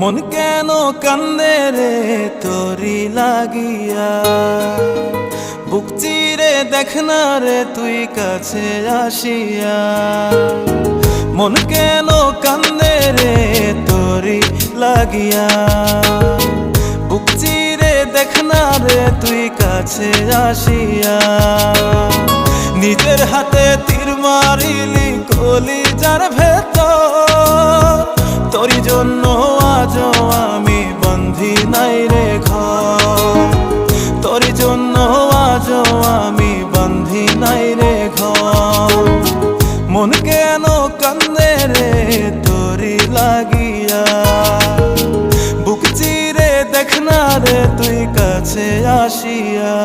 মন কেন কান্দে রে তোরি লাগিয়া, বুক চিরে দেখ না রে তুই কাছে আসিয়া। মন কেন কান্দে রে তোরি লাগিয়া, বুক চিরে দেখ না রে তুই কাছে আসিয়া। নিজের হাতে তীর মারিলি কলিজার ভেতর, তোরি জন্য আজও আমি বন্ধি নাই রে ঘর, তোরি জন্য আজও আমি বন্ধি নাই রে ঘর। মন কেন কান্দে রে তোরি লাগিয়া, বুক চিরে দেখ না রে তুই কাছে আসিয়া।